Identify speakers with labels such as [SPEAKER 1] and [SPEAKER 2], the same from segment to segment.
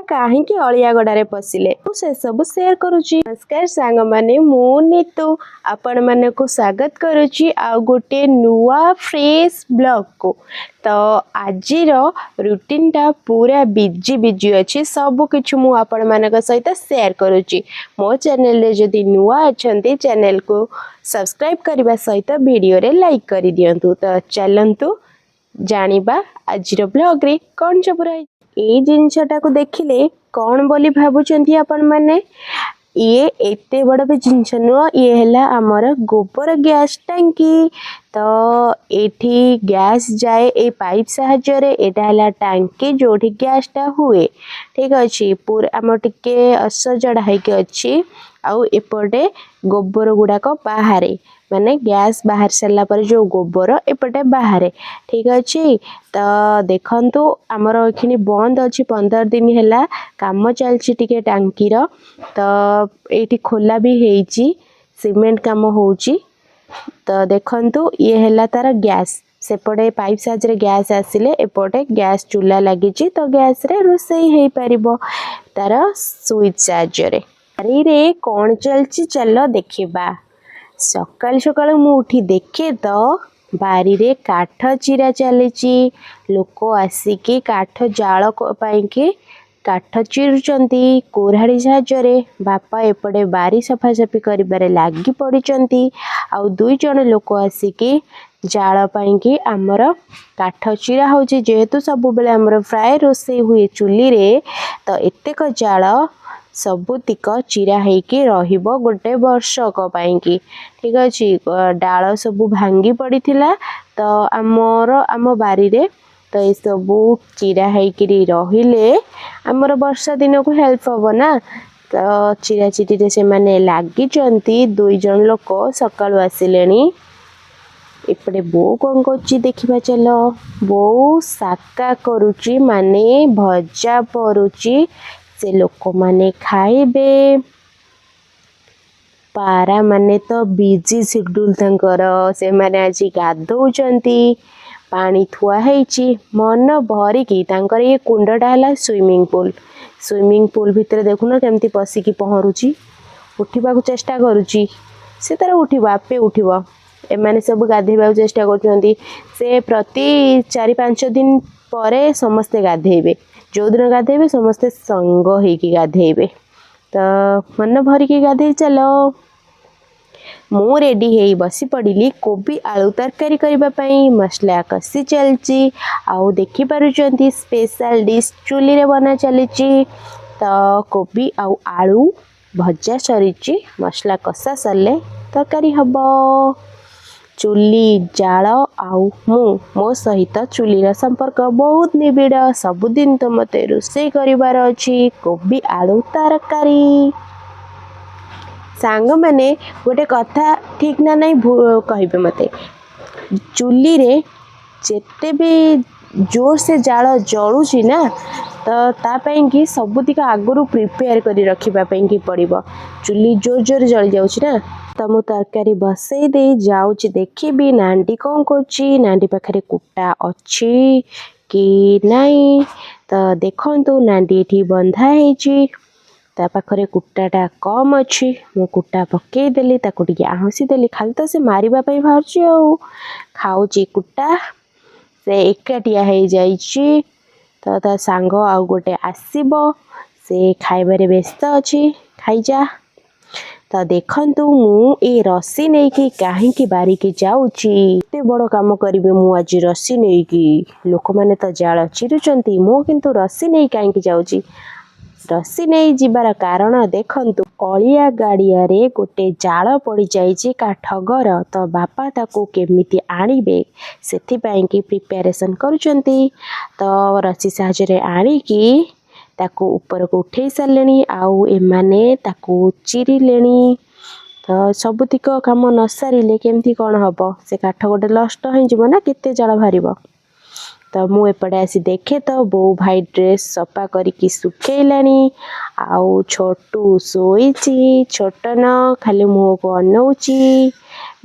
[SPEAKER 1] कहीं अलिया गड़े पशिले से सब शेयर करुच्ची। नमस्कार सांग माने मु नीतू आपण माने को स्वागत करुच्ची आ गोटे नुआ फ्रेश ब्लॉग को। तो आज रूटीन टा पूरा बिजी बिजी अच्छी सब किछु मु आपण मानक सहित शेयर करुच्ची। मो चैनल रे जदि नुआ अछंती चैनल को सब्सक्राइब करबा सहित वीडियो रे लाइक कर दियंतु। तो चलंतु जानिबा आज ब्लॉग रे कौन सब रही ए जिनसटा को देखिले कौन बोली भाबुचंती आपण माने। ये एते बड़ भी जिनस नुह ये हैला हमर गोबर गैस टंकी। तो एठी गैस जाए ए पाइप साहाଯ୍य रे एटा हैला टंकी जोठी गैस टा हुए। ठीक अछि पूरा हम टिके असजड़ा है के अछि आउ एपटे गोबर गुडा को बाहरे माने गैस बाहर सरला पर जो गोबर एपटे बाहरे। ठीक अछि तो देखंतु हमर एखनी बंद अछि 15 दिन हैला काम चलछि टिके टंकी रो। तो एठी खोला भी हेछि सीमेंट काम होछि। तो देखंतु ये हैला तार गैस सेपटे पाइप साहाଯ୍य रे गैस आसिले एपटे गैस चूल्हा लागिछि। तो गैस रे रोसई हेई परिबो तार स्विच साहाଯ୍य रे। अरे रे कौन चलछि चलो देखिबा। सकाल सकाल मु उठी देखे तो बारी रे काठ चिरा चलीची। लोक आसिकी काठ जाल पाइकी काठ चिरुचंती कोराड़ी साहाଯ୍य रे। बापा एपटे बारी सफा सफी करिबारे लागी पड़िचंती आउ दुई जण लोक आसिकी जाल पाइकी आमर काठ चिरा होची। जेहेतु सब बेले आमर फ्राय रोसे हुए चुली रे तो एतेक जाल सबुतिक चिरा हेकी रहिबो गोटे वर्षक पाइकी। ठीक अछि डाल सब भांगी पड़िथिला तो आम बारी रे तो ये सब चिरा हेकी रहिले आमर वर्षा दिन को हेल्प हबो ना। तो चिरा चिटी रे से माने लागी चंती दुई जण लोक सकाळु आसिलेनी। एपटे बो कौन करछि देखिबा चलो। बो साका करुची माने भजा परुची से लोक माने खाइबे। पारा माने तो बिजी शेड्यूल तंकर से माने आज गाधौचंती पानी थुआ हेछि मन भरिकी। तांकर ये कुंडटा हला स्विमिंग पूल भितर देखुन केमती पसिकी पहरुची उठिबा को चेष्टा करूची से तार उठिबा आपे उठिबा। एमाने सब गाधेबा चेष्टा करछंती से प्रति 4-5 दिन परे समस्ते गाधेबे। जो दिन गाधेबे समस्ते संग हेकी गाधेबे। तो मन भरिकी गाधे चलो। मु रेडी हेई बसी पड़िली कोबी आलू तरकारी करबा पई मसला कसी चलची आउ देखि पारुचंती स्पेशल डिश चुली रे बना चलीची। तो कोबी आउ आलू भजा सरीची मसला कसा सरले तरकारी हबो। चुली जाल आउ मो सहित चुली रा संपर्क बहुत निबिड़। सबुदिन तो मते रोसई करिवार अछि कोबी आलू तरकारी। सांग माने गोटे कथा ठीक ना नहीं कहिबे मते। चुली रे जेते भी जोर से जाल जळुची ना तो ता पई कि सबुतिक आगुरु प्रिपेयर करी रखिबा पई कि पड़िबो। चुली जोर जोर जळी जाउची ना तो मु तरकारी बसई दे जाउची देखिबी नांडी कोन करची नांडी पाखरे कुटा अछि कि नहीं। तो देखंतु नांडी एठी बंधा हेची ता पाखरे कुटाटा कम अछि मु कुटा पकेई देली ताको टिके आहुसी देली खाली तो से मारिबा पई भाउची आ खाउची कुटा से एकाटिया हे जाइची। तो ता सांग आउ गोटे आसीबो से खाइबारे व्यस्त अछि खाई जा। तो देखंतु मु ए रस्सी नै कि काहे कि बारी के जाउची एते बड़ काम करिवे मु आज रस्सी नै कि लोक माने तो जाळ चिरुचंती मु किंतु रस्सी नै काहे कि जाउची। रस्सी नहीं जीवार कारण देखंतु अलिया गाड़िया रे गोटे जाल पड़ी जाइछि काठ घर। तो बापा ताको केमिति आनिबे सेथि पई कि प्रिपरेशन करूचंती। तो रस्सी साहाଯ୍य रे आनी कि ताको ऊपर को उठेई सारलेनी आउ एमाने ताको चिरिलेनी। तो सबुतिक काम न सारिले केमती कोन हबो से काठ गोटे नष्ट होई जिवो ना केते जाल भारिबो। तो मु एपटे आसी देखे तो बो भाई ड्रेस सफा करिकी सुखेलानी आउ छोटू शोईची छोट न खाली मुह को अनौची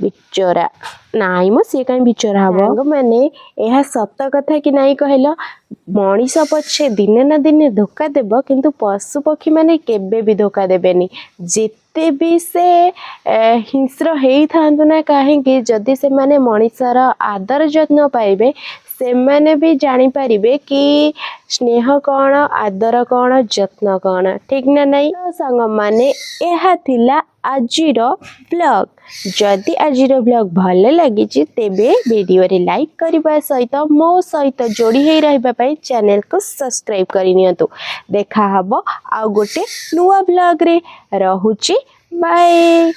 [SPEAKER 1] बिचरा नाई मो सी कहीं बिचरा हम मैंने यह सत कथा कि नहीं कहल मनीष पछे दिने ना दिने धोखा देव किंतु पशु पक्षी माने केबे भी धोखा देबेनी जिते भी से हिंस्र हेई थांतु ना कहीं जदि से माने मनीषर आदर जत्न पाइबे से माने भी जानी पारिबे कि स्नेह कौन आदर कौन जत्न कौन ठीक ना नहीं सांग माने यह थिला आजिर ब्लॉग जदि आजिर ब्लॉग भल लगी तेबे वीडियो रे लाइक करबा सहित मो सहित जोड़ी हे रहबा पई चैनल को सब्सक्राइब करि नियंतु देखा हबो आ गोटे नुवा ब्लॉग रे रहुची बाय।